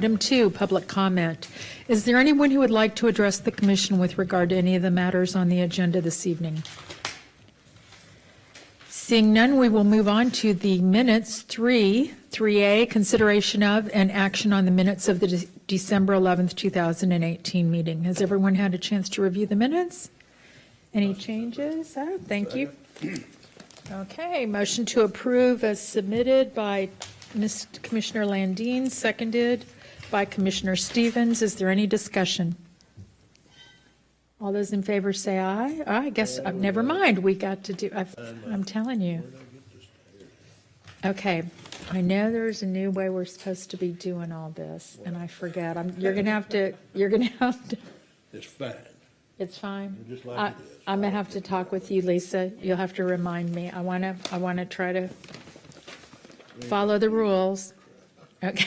Item 2, public comment. Is there anyone who would like to address the commission with regard to any of the matters on the agenda this evening? Seeing none, we will move on to the minutes. 3A, consideration of and action on the minutes of the December 11th, 2018 meeting. Has everyone had a chance to review the minutes? Any changes? Thank you. Okay, motion to approve as submitted by Commissioner Landine, seconded by Commissioner Stevens. Is there any discussion? All those in favor say aye. I guess, never mind, we got to do, I'm telling you. Okay, I know there's a new way we're supposed to be doing all this, and I forget. You're going to have to. It's fine. It's fine. Just like it is. I'm going to have to talk with you, Lisa. You'll have to remind me. I want to try to follow the rules. Okay.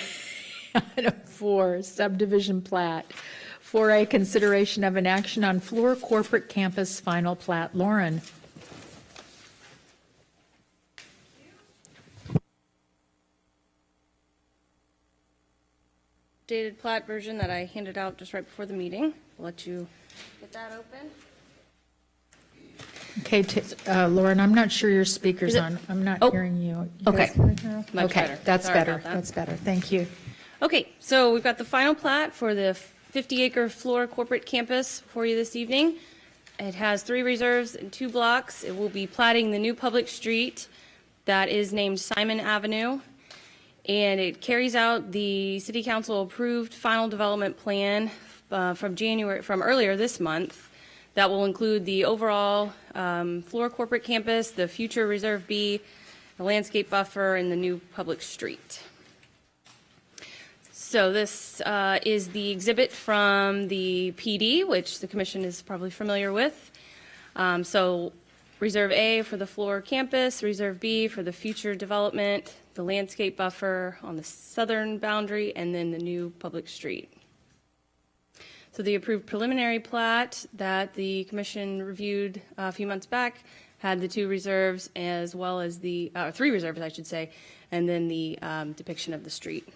Item 4, subdivision plat. 4A, consideration of an action on Fluor Corporate Campus final plat. Lauren. Updated plat version that I handed out just right before the meeting. I'll let you get that open. Okay, Lauren, I'm not sure your speaker's on. I'm not hearing you. Okay. Much Okay, better. that's Sorry better. about that. That's better. Thank you. Okay, so we've got the final plat for the 50-acre Fluor Corporate Campus for you this evening. It has 3 reserves and 2 blocks. It will be platting the new public street that is named Simon Avenue, and it carries out the City Council approved final development plan from earlier this month that will include the overall Fluor Corporate Campus, the future Reserve B, the landscape buffer, and the new public street. So this is the exhibit from the PD, which the Commission is probably familiar with. So Reserve A for the Fluor campus, Reserve B for the future development, the landscape buffer on the southern boundary, and then the new public street. So the approved preliminary plat that the Commission reviewed a few months back had the 2 reserves as well as the 3 reserves, I should say, and then the depiction of the street.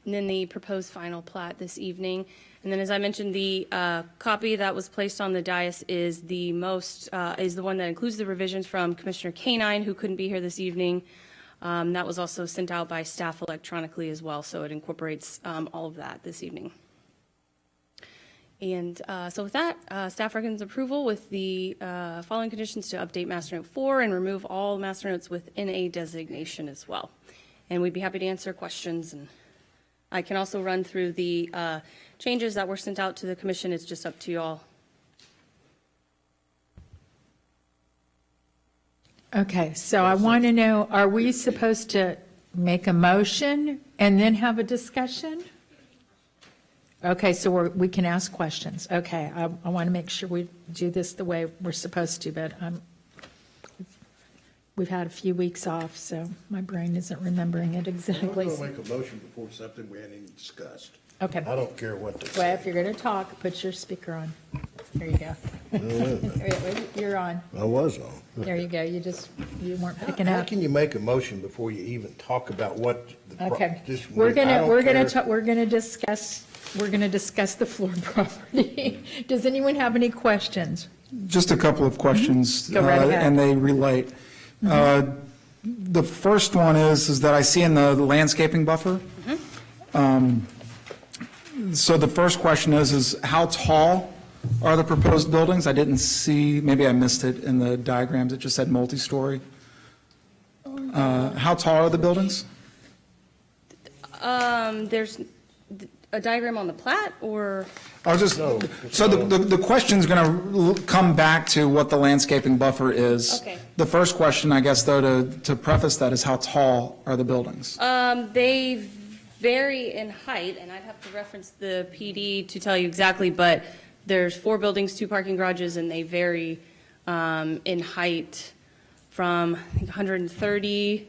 And then the proposed final plat this evening. And then, as I mentioned, the copy that was placed on the dais is the one that includes the revisions from Commissioner Canine, who couldn't be here this evening. That was also sent out by staff electronically as well, so it incorporates all of that this evening. And so with that, staff recommends approval with the following conditions: to update Master Note 4 and remove all Master Notes with NA designation as well. And we'd be happy to answer questions, and I can also run through the changes that were sent out to the Commission. It's just up to you all. Okay, so I want to know, are we supposed to make a motion and then have a discussion? Okay, so we can ask questions. Okay, I want to make sure we do this the way we're supposed to, but we've had a few weeks off, so my brain isn't remembering it I'm exactly. going to make a motion before something we hadn't even discussed. Okay. I don't care what they Well, say. if you're going to talk, put your speaker on. There you go. You're on. I was on. There you go. You weren't picking How up. can you make a motion before you even talk about what the Okay. just We're I gonna don't care. discuss the floor property. Does anyone have any questions? Just a couple of questions, Go right ahead. and they relate. The first one is that I see in the landscaping buffer. So the first question is how tall are the proposed buildings? I didn't see, maybe I missed it in the diagrams, it just said multi-story. How tall are the buildings? There's a diagram on the plat, or? I was just, so the question's going to come back to what the landscaping buffer is. Okay. The first question, I guess, though, to preface that is how tall are the buildings? They vary in height, and I'd have to reference the PD to tell you exactly, but there's 4 buildings, 2 parking garages, and they vary in height from, I think, 130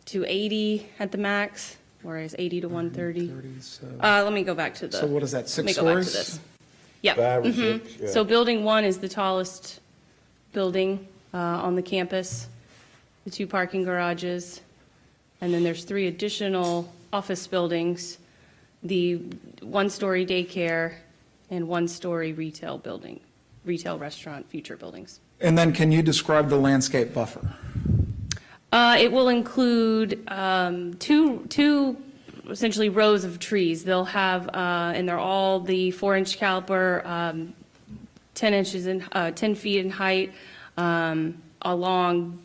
to 80 at the max, whereas 80 to 130. Let me go back to the. So what is that, 6 Let me go back to stories? this. Yeah. 5 or 6, yeah. So building 1 is the tallest building on the campus, the 2 parking garages, and then there's 3 additional office buildings the one-story daycare and one-story retail building, retail restaurant, future buildings. And then can you describe the landscape buffer? It will include two essentially rows of trees. They'll have, and they're all the 4-inch caliper, 10 feet in height, along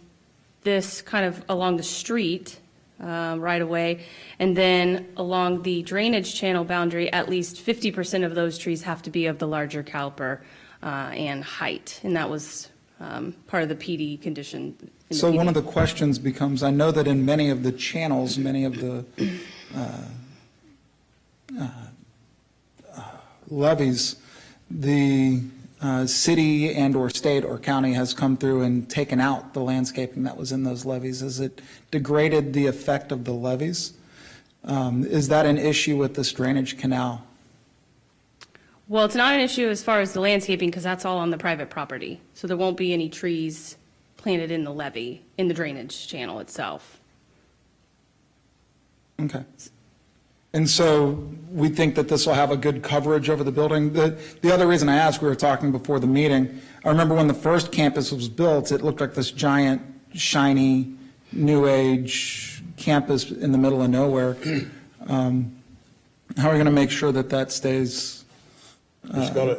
this kind of along the street right away, and then along the drainage channel boundary, at least 50% of those trees have to be of the larger caliper and height, and that was part of the PD condition. in the So one PD. of the questions becomes, I know that in many of the channels, many of the levees, the city and/or state or county has come through and taken out the landscaping that was in those levees. Has it degraded the effect of the levees? Is that an issue with this drainage canal? Well, it's not an issue as far as the landscaping, because that's all on the private property. So there won't be any trees planted in the levee, in the drainage channel itself. Okay. And so we think that this will have a good coverage over the building. The other reason I asked, we were talking before the meeting, I remember when the first campus was built, it looked like this giant, shiny, new age campus in the middle of nowhere. How are we going to make sure that that stays? It's gonna,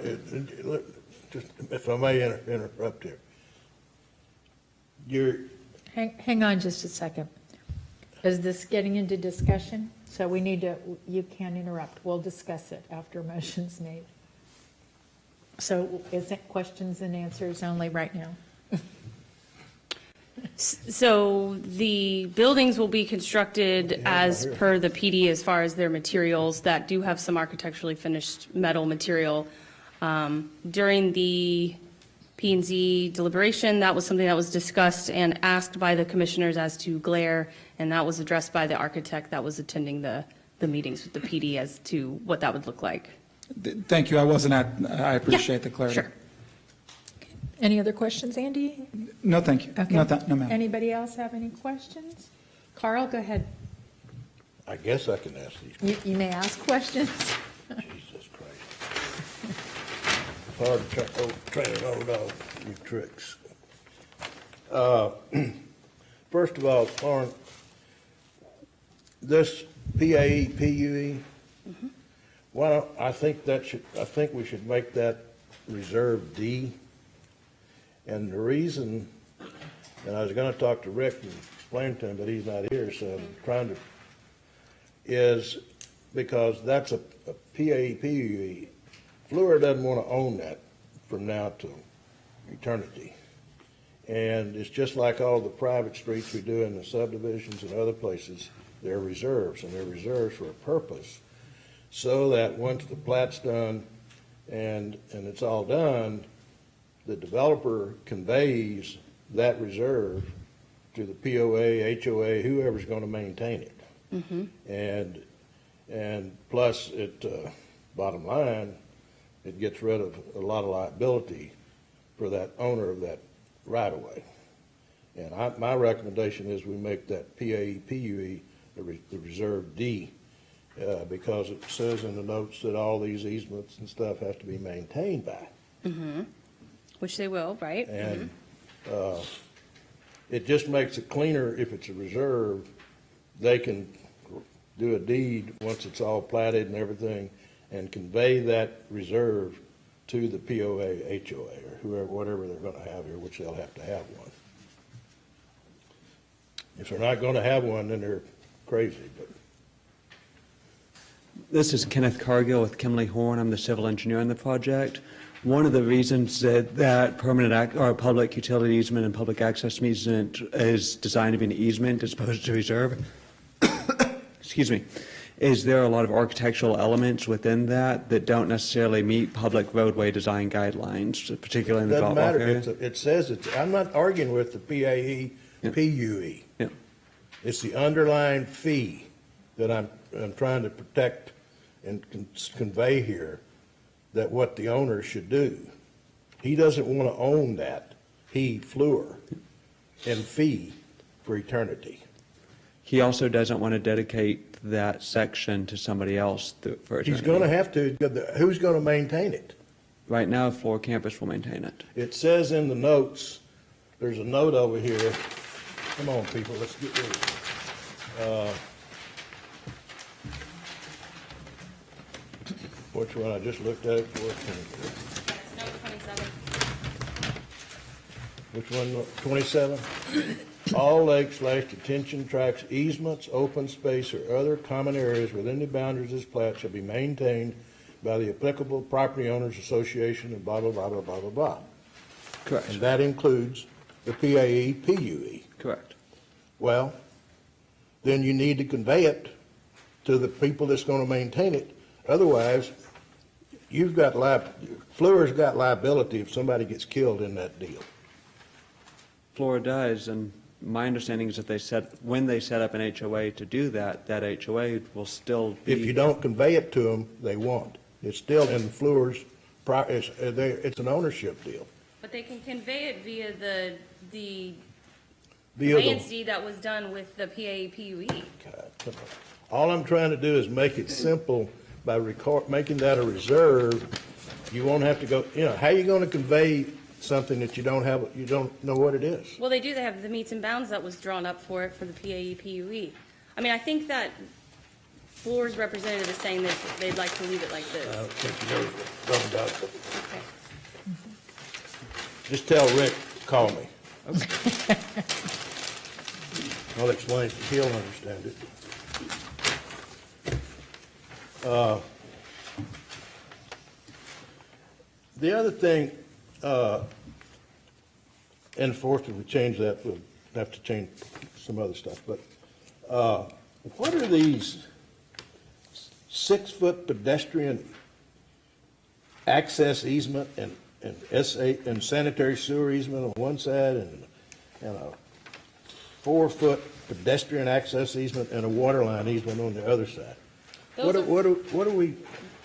just, if I may interrupt here. Hang on just a second. Is this getting into discussion? So we need to, you can't interrupt. We'll discuss it after a motion's made. So is it questions and answers only right now? So the buildings will be constructed as per the PD as far as their materials that do have some architecturally finished metal material. During the P&Z deliberation, that was something that was discussed and asked by the commissioners as to glare, and that was addressed by the architect that was attending the meetings with the PD as to what that would look like. Thank you. I wasn't at, I appreciate the clarity. Sure. Any other questions, Andy? No, thank you. Okay. No, ma'am. Anybody else have any questions? Carl, go ahead. I guess I can ask these. You may ask questions. Jesus Christ. Hard to train an old dog, new tricks. First of all, Lauren, this PAE, PUE, well, I think we should make that Reserve D. And the reason, and I was gonna talk to Rick and explain to him, but he's not here, so I'm trying to, is because that's a PAE, PUE. Fluor doesn't want to own that from now to eternity. And it's just like all the private streets we do in the subdivisions and other places, they're reserves, and they're reserves for a purpose, so that once the plat's done and it's all done, the developer conveys that reserve to the POA, HOA, whoever's going to maintain it. And plus, bottom line, it gets rid of a lot of liability for that owner of that right-of-way. And my recommendation is we make that PAE, PUE the Reserve D, because it says in the notes that all these easements and stuff have to be maintained by. Which they will, right? And it just makes it cleaner if it's a reserve. They can do a deed once it's all platted and everything and convey that reserve to the POA, HOA, or whoever, whatever they're going to have here, which they'll have to have one. If they're not going to have one, then they're crazy, but. This is Kenneth Cargill with Kimley Horn. I'm the civil engineer on the project. One of the reasons that permanent or public utility easement and public access easement is designed to be an easement as opposed to reserve, excuse me, is there are a lot of architectural elements within that don't necessarily meet public roadway design guidelines, particularly in the Doesn't drop-off matter. area. It says I'm not arguing with the PAE, Yeah. PUE. Yeah. It's the underlying fee that I'm trying to protect and convey here, that what the owner should do. He doesn't want to own that, Fluor, and fee for eternity. He also doesn't want to dedicate that section to somebody else for He's eternity. gonna have to, who's gonna maintain it? Right now, Floor Campus will maintain it. It says in the notes, there's a note over here. Come on, people, let's get rid of it. Which one? I just looked at it for. Number 27. Which one? 27? All lakes/detention tracks, easements, open space, or other common areas within the boundaries of this plat shall be maintained by the applicable property owners association and blah, blah, blah, blah, blah, blah, blah. Correct. And that includes the PAE, PUE. Correct. Well, then you need to convey it to the people that's going to maintain it. Otherwise, you've got Fluor's got liability if somebody gets killed in that deal. Floor does, and my understanding is that when they set up an HOA to do that, that HOA will still be. If you don't convey it to them, they won't. It's still in Fluor's, it's an ownership deal. But they can convey it via the Via conveyance the, deed that was done with the PAE-PUE. God, come on. All I'm trying to do is make it simple by making that a reserve. You won't have to go, how are you going to convey something that you don't know what it is? Well, they do. They have the meets and bounds that was drawn up for it for the PAE-PUE. I mean, I think that Floor's representative is saying that they'd like to leave it like I this. don't think you know what I'm talking about. Okay. Just tell Rick, call me. I'll explain it, he'll understand it. The other thing, and of course, if we change that, we'll have to change some other stuff, but what are these 6-foot pedestrian access easement and and sanitary sewer easement on one side and a 4-foot pedestrian access easement and a water line easement on the other side? What are we,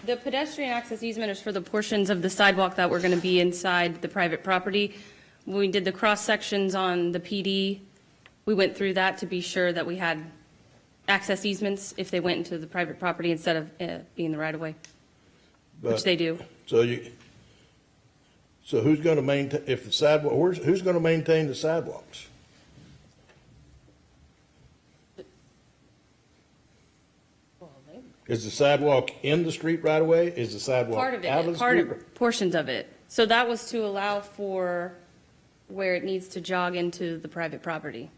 The pedestrian access easement is for the portions of the sidewalk that were going to be inside the private property. When we did the cross sections on the PD, we went through that to be sure that we had access easements if they went into the private property instead of being the right of way, which they do. So who's going to maintain, if the sidewalk, who's going to maintain the sidewalks? Is the sidewalk in the street right away? Is the sidewalk Part of out of it, the part street? of, portions of it. So that was to allow for where it needs to jog into the private property.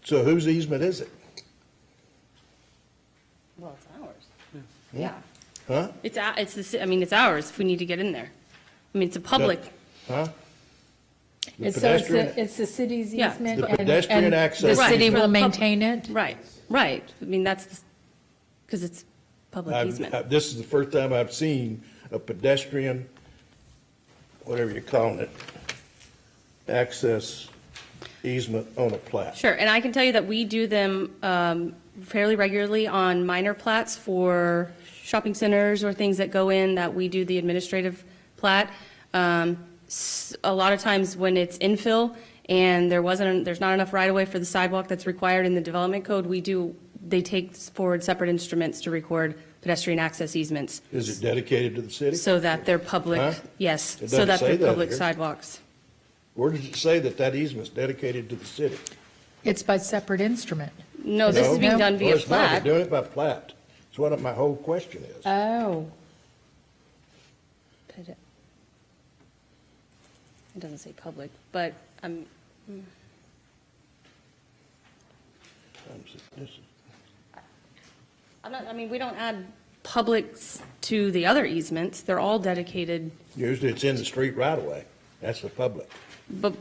So whose easement is it? Well, it's ours. Yeah. Huh? It's ours if we need to get in there. I mean, it's a public, Huh? The So it's pedestrian- it's the city's Yeah. easement? The and- pedestrian and access the city easement. will Right. maintain it? right. I mean, because it's public easement. This is the first time I've seen a pedestrian, whatever you're calling it, access easement on a plat. Sure, and I can tell you that we do them fairly regularly on minor plats for shopping centers or things that go in that we do the administrative plat. A lot of times when it's infill and there's not enough right-of-way for the sidewalk that's required in the development code, they take forward separate instruments to record pedestrian access easements Is it dedicated to the city? so that they're public, Huh? yes, It so doesn't that say they're that public here. sidewalks. Where does it say that easement's dedicated to the city? It's by separate instrument. No, this is being No. done Well, via it's not. plat. They're doing it by plat. That's what my whole question is. Oh, It doesn't say public, but we don't add publics to the other easements. They're all dedicated, Usually it's in the street right away. That's the public. but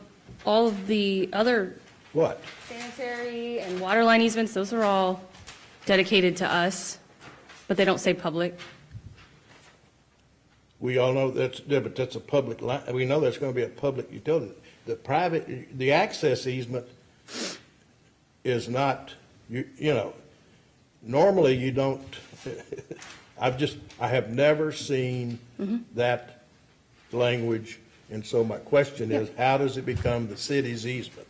all of the other What? sanitary and water line easements, those are all dedicated to us, but they don't say public. We all know but that's a public line. We know that's going to be a public utility. The access easement is not, normally you don't, I have never seen that language. And so my question is, how does it become the city's easement?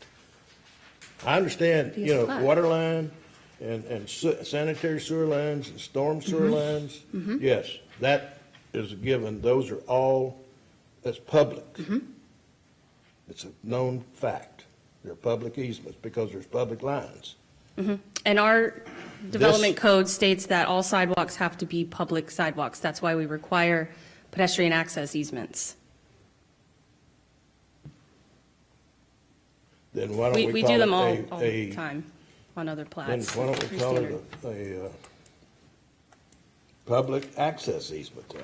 I understand, Piece you of know, flat. water line and sanitary sewer lines and storm sewer lines. Yes, that is a given. Those are all, that's public. It's a known fact. They're public easements because there's public lines. And our development code states that all sidewalks have to be public sidewalks. That's why we require pedestrian access easements. Then why don't We we do call them all it the a, time on other then plats. why don't we Pretty call standard. it a public access easement then?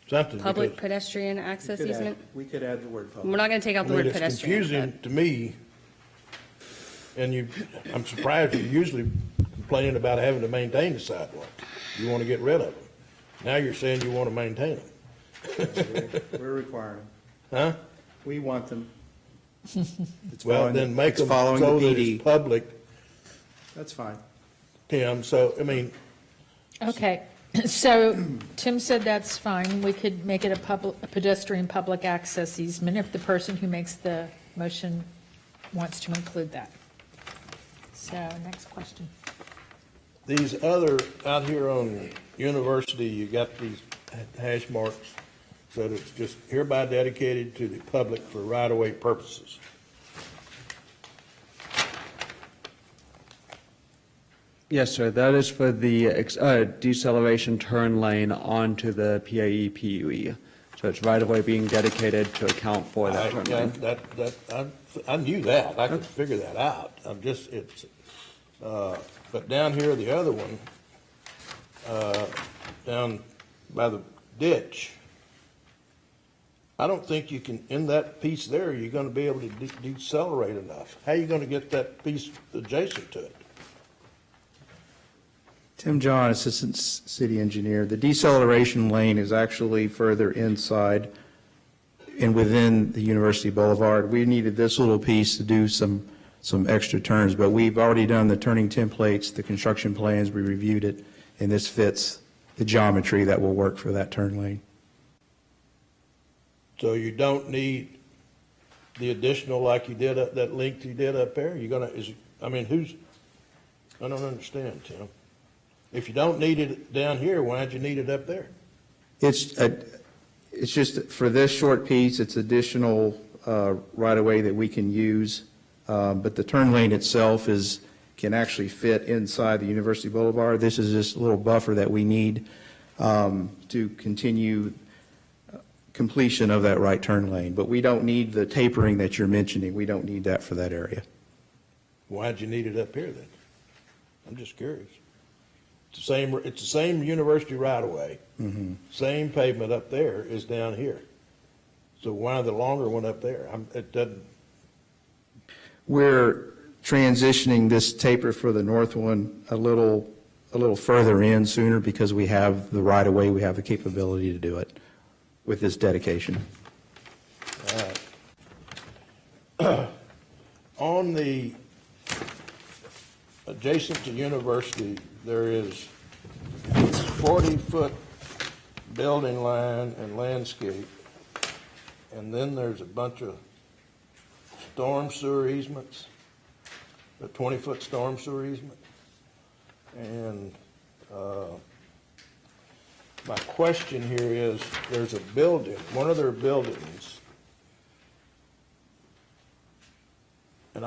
Something Public because, pedestrian access easement? We could add the word We're public. not going to take out I the mean, word it's pedestrian. confusing to me. And I'm surprised you're usually complaining about having to maintain the sidewalk. You want to get rid of them. Now you're saying you want to maintain them. We're requiring them. Huh? We want them. It's Well, following the- then make it's them following so the that PD. it's public, That's fine. Tim. So, I mean, Okay, so Tim said that's fine. We could make it a pedestrian public access easement if the person who makes the motion wants to include that. So, next question. these other, out here on University, you got these hash marks. So that it's just hereby dedicated to the public for right-of-way purposes. Yes, sir, that is for the deceleration turn lane onto the PAE PUE. So it's right-of-way being dedicated to account for that turn lane. I knew that, I could figure that out, but down here, the other one, down by the ditch, I don't think you can, in that piece there, you're gonna be able to decelerate enough. How are you gonna get that piece adjacent to it? Tim John, Assistant City Engineer. The deceleration lane is actually further inside and within the University Boulevard. We needed this little piece to do some extra turns, but we've already done the turning templates, the construction plans, we reviewed it, and this fits the geometry that will work for that turn lane. So you don't need the additional like you did, that length you did up there? You're gonna, I don't understand, Tim. If you don't need it down here, why'd you need it up there? It's just, for this short piece, it's additional right-of-way that we can use, but the turn lane itself can actually fit inside the University Boulevard. This is just a little buffer that we need to continue completion of that right turn lane, but we don't need the tapering that you're mentioning. We don't need that for that area. Why'd you need it up here then? I'm just curious. It's the same university right of way. Same pavement up there is down here. So why the longer one up there? It doesn't, We're transitioning this taper for the north one a little further in sooner because we have the right-of-way, we have the capability to do it with this dedication. on the adjacent to university, there is 40-foot building line and landscape. And then there's a bunch of storm sewer easements, a 20-foot storm sewer easement. And my question here is, there's a building, one of their buildings, and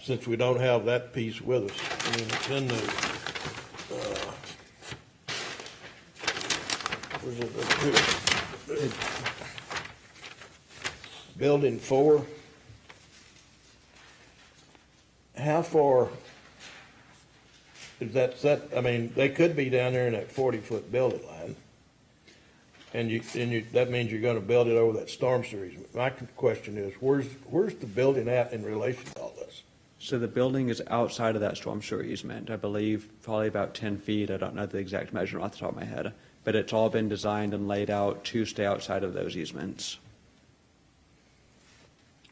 since we don't have that piece with us, I mean, it's in the, where's it? Building 4. How far is that set? I mean, they could be down there in that 40-foot building line. And that means you're gonna build it over that storm sewer easement. My question is, where's the building at in relation to all this? So the building is outside of that storm sewer easement, I believe probably about 10 feet. I don't know the exact measurement off the top of my head, but it's all been designed and laid out to stay outside of those easements.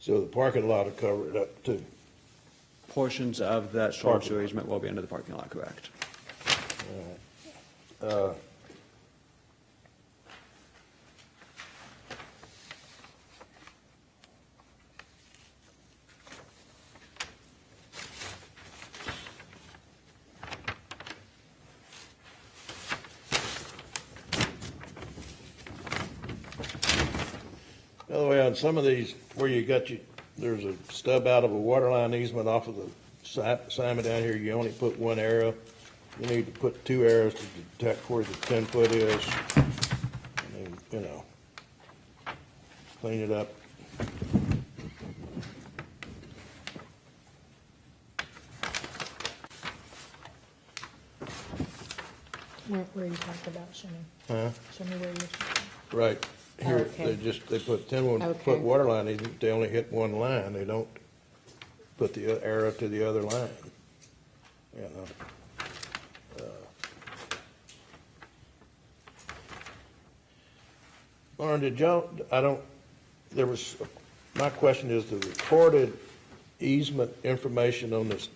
So the parking lot will cover it up too. Portions of that storm Parking sewer lot. easement will be under the parking lot, correct? on some of these, where you got there's a stub out of a water line easement off of the Simon down here, you only put one arrow. You need to put 2 arrows to detect where the 10-foot is. I mean, you know, clean it up. Where you talked about, show me. Huh? Show me where you're. Right. Here, Okay. they put 10-foot Okay. water line, they only hit one line. They don't put the arrow to the other line. You know. Lauren, did y'all, my question is the recorded easement information on this,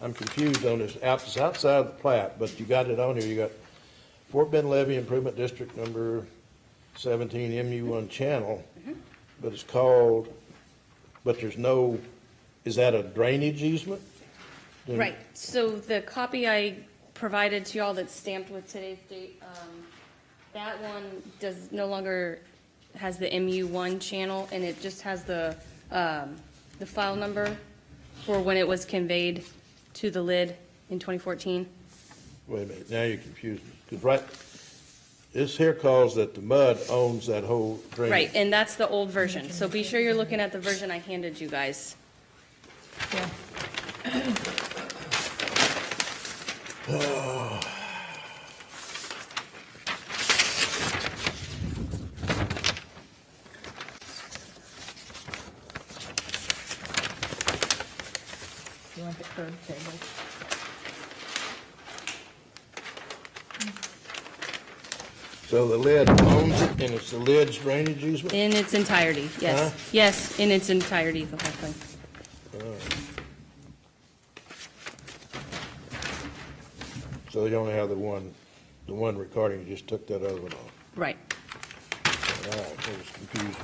I'm confused on this, it's outside of the plat, but you got it on here, you got Fort Bend Levee Improvement District number 17 MU1 channel, but it's called, but there's no, is that a drainage easement? Right, so the copy I provided to y'all that's stamped with today's date, that one no longer has the MU1 channel, and it just has the file number for when it was conveyed to the lid in 2014. Wait a minute, now you're confused me, because right, this here calls that the mud owns that whole drainage. Right, and that's the old version, so be sure you're looking at the version I handed you guys. Yeah. You want the curb table? So the lid owns it, and it's the lid's drainage easement? In its entirety, Huh? yes. Yes, in its entirety, the whole thing. So you only have the one recording, you just took that other one off. Right. All right, that was confusing.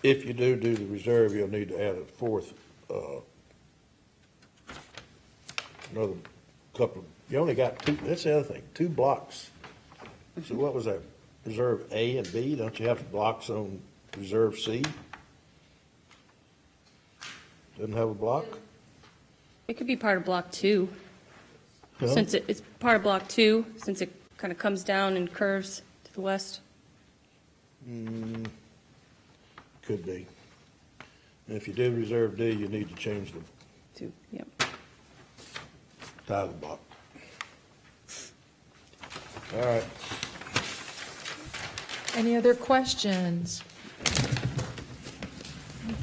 If you do the reserve, you'll need to add a fourth, another couple, you only got 2, that's the other thing, 2 blocks. So what was that, Reserve A and B, don't you have blocks on Reserve C? Doesn't have a block? It could be part of Block 2, Huh? since it's part of Block 2, since it kind of comes down and curves to the west. Could be. And if you do Reserve D, you need to change the Yep. title block. All right. Any other questions?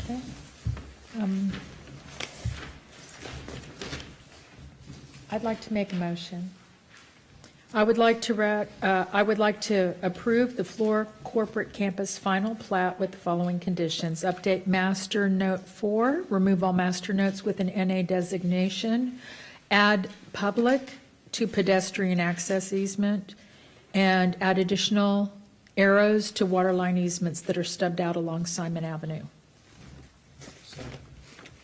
Okay. I'd like to make a motion. I would like to approve the Floor Corporate Campus final plat with the following conditions. Update Master Note 4, remove all master notes with an NA designation, add public to pedestrian access easement, and add additional arrows to waterline easements that are stubbed out along Simon Avenue.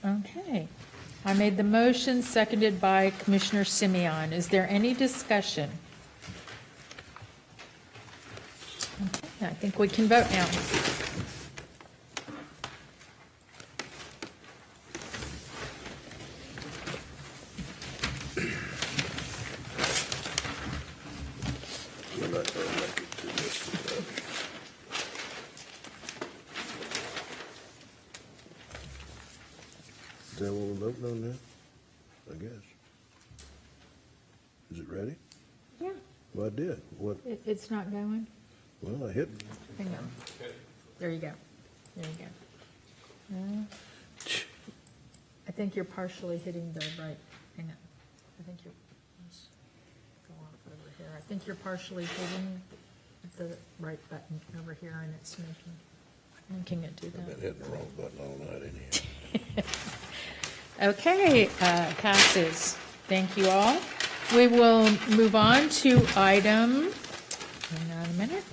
Okay. I made the motion, seconded by Commissioner Simeon. Is there any discussion? Okay, I think we can vote now. We're not gonna make it to this. Is that what we're voting on now? I guess. Is it ready? Yeah. Well, I did. What, It's not going? well, I hit, Hang on. There you go. There you go. I think you're partially hitting the right, hang on. I think you're, let's go off over here. I think you're partially hitting the right button over here and it's making it do I've that. been hitting the wrong button all night in here. Okay, passes. Thank you all. We will move on to item, hang on a minute,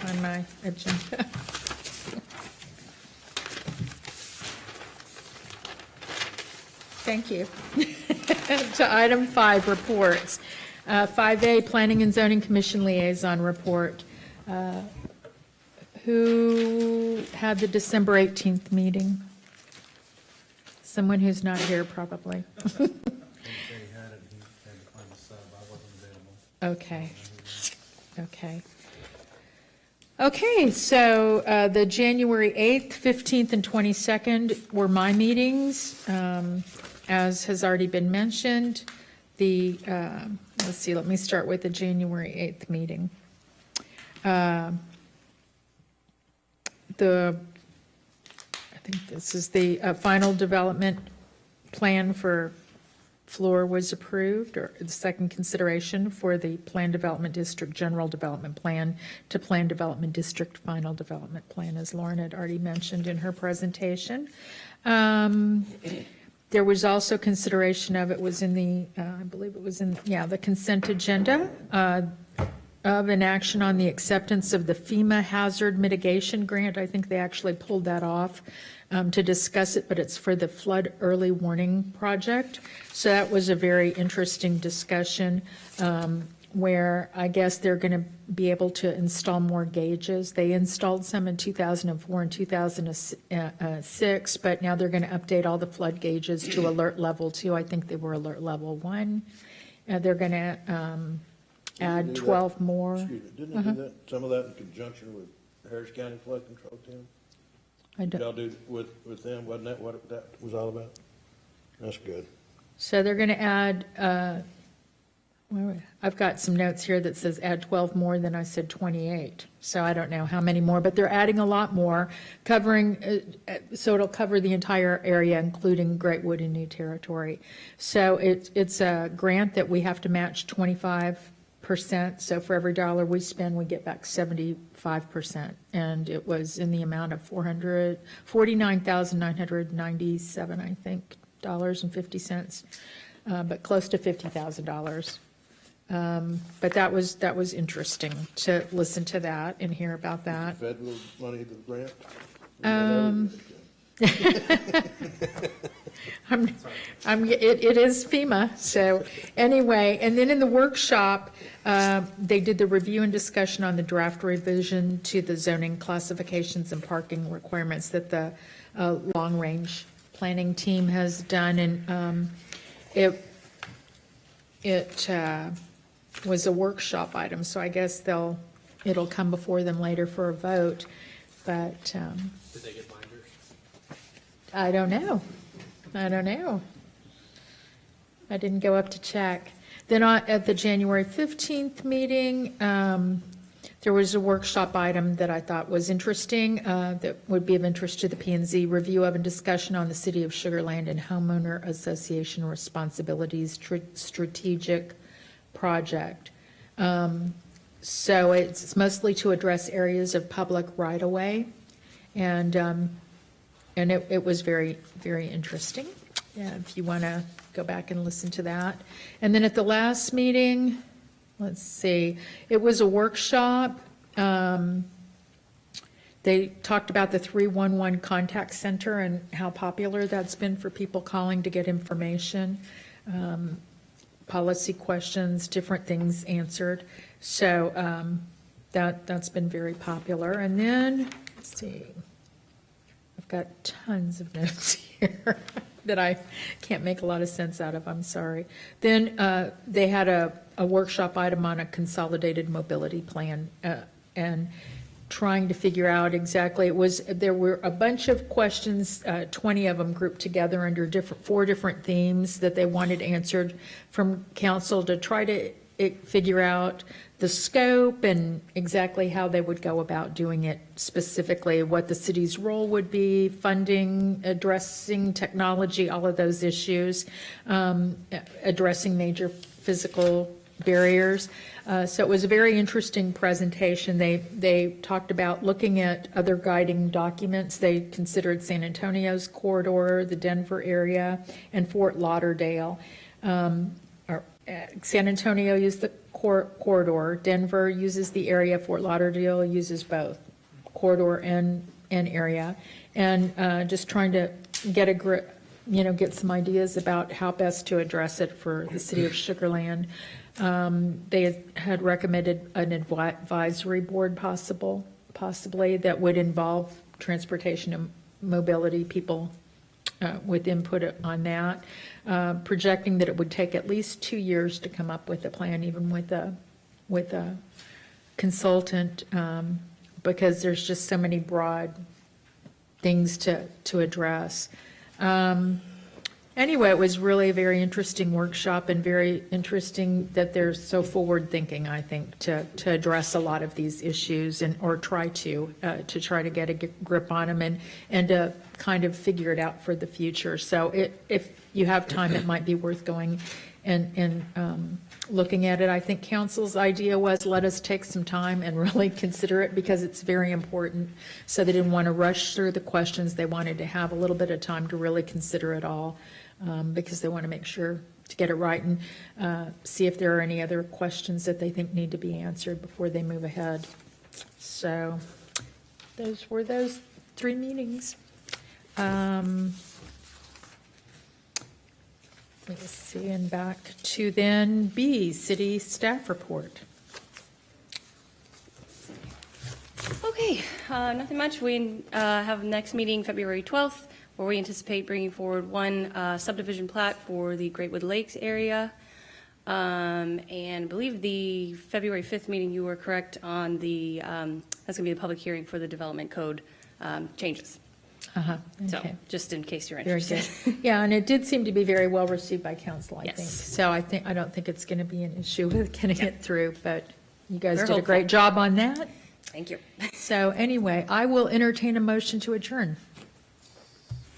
on my agenda. Thank you. to item 5, reports. 5A, Planning and Zoning Commission Liaison Report. Who had the December 18th meeting? Someone who's not here, probably. Okay. Okay. Okay, so the January 8th, 15th, and 22nd were my meetings. As has already been mentioned, let's see, let me start with the January 8th meeting. I think this is the final development plan for Floor was approved, or the second consideration for the Plan Development District General Development Plan to Plan Development District Final Development Plan, as Lauren had already mentioned in her presentation. There was also consideration of, it was in the, I believe it was in, the consent agenda of an action on the acceptance of the FEMA Hazard Mitigation Grant. I think they actually pulled that off to discuss it, but it's for the Flood Early Warning Project. So that was a very interesting discussion where I guess they're going to be able to install more gauges. They installed some in 2004 and 2006, but now they're going to update all the flood gauges to alert level 2. I think they were alert level 1. They're going to add Didn't they do 12 that- more. Excuse me, didn't they do that, some of that in conjunction with Harris County Flood Control Team? I don't- Y'all do with them, wasn't that what that was all about? That's good. So they're going to add, I've got some notes here that says add 12 more, then I said 28. So I don't know how many more, but they're adding a lot more, covering, so it'll cover the entire area, including Great Wood and New Territory. So it's a grant that we have to match 25%. So for every dollar we spend, we get back 75%. And it was in the amount of $49,997, I think, $50, but close to $50,000. But that was interesting to listen to that and hear about that. Federal money to the grant? It is FEMA, so anyway, and then in the workshop, they did the review and discussion on the draft revision to the zoning classifications and parking requirements that the long-range planning team has done, and it was a workshop item, so I guess it'll come before them later for a vote, but. Did they get binders? I don't know. I didn't go up to check. Then at the January 15th meeting, there was a workshop item that I thought was interesting, that would be of interest to the P&Z, review of and discussion on the City of Sugar Land and Homeowner Association Responsibilities Strategic Project. So it's mostly to address areas of public right-of-way, and it was very, very interesting. Yeah, if you want to go back and listen to that. And then at the last meeting, let's see, it was a workshop. They talked about the 311 contact center and how popular that's been for people calling to get information, policy questions, different things answered. So that's been very popular. And then, let's see, I've got tons of notes here that I can't make a lot of sense out of, I'm sorry. Then they had a workshop item on a consolidated mobility plan and trying to figure out exactly, there were a bunch of questions, 20 of them grouped together under four different themes that they wanted answered from council to try to figure out the scope and exactly how they would go about doing it, specifically what the city's role would be, funding, addressing technology, all of those issues, addressing major physical barriers. So it was a very interesting presentation. They talked about looking at other guiding documents. They considered San Antonio's corridor, the Denver area, and Fort Lauderdale. San Antonio used the corridor, Denver uses the area, Fort Lauderdale uses both corridor and area, and just trying to get a get some ideas about how best to address it for the city of Sugar Land. They had recommended an advisory board possibly that would involve transportation and mobility people with input on that, projecting that it would take at least 2 years to come up with a plan, even with a consultant, because there's just so many broad things to address. Anyway, it was really a very interesting workshop and very interesting that they're so forward-thinking, I think, to address a lot of these issues or try to get a grip on them and to kind of figure it out for the future. So if you have time, it might be worth going and looking at it. I think council's idea was let us take some time and really consider it because it's very important. So they didn't want to rush through the questions. They wanted to have a little bit of time to really consider it all. Because they want to make sure to get it right and see if there are any other questions that they think need to be answered before they move ahead. So those were those 3 meetings. Let's see, and back to then B, city staff report. Okay, nothing much. We have next meeting February 12th, where we anticipate bringing forward one subdivision plat for the Greatwood Lakes area. And I believe the February 5th meeting, you were correct on the, that's going to be the public hearing for the development code changes. So, Okay. just in case you're Very interested. good. Yeah, and it did seem to be very well received by council, I Yes. think. So I don't think it's going to be an issue with getting it through, but you guys We're did a hopeful. great job on that. Thank you. So anyway, I will entertain a motion to adjourn.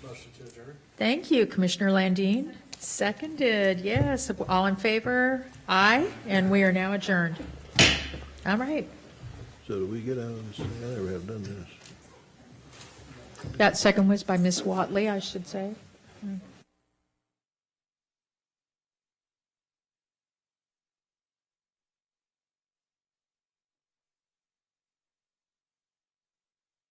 Motion to adjourn? Thank you, Commissioner Landine. Seconded, yes. All in favor? Aye, and we are now adjourned. All right. So do we get out of this? I never have done this. That second was by Ms. Watley, I should say.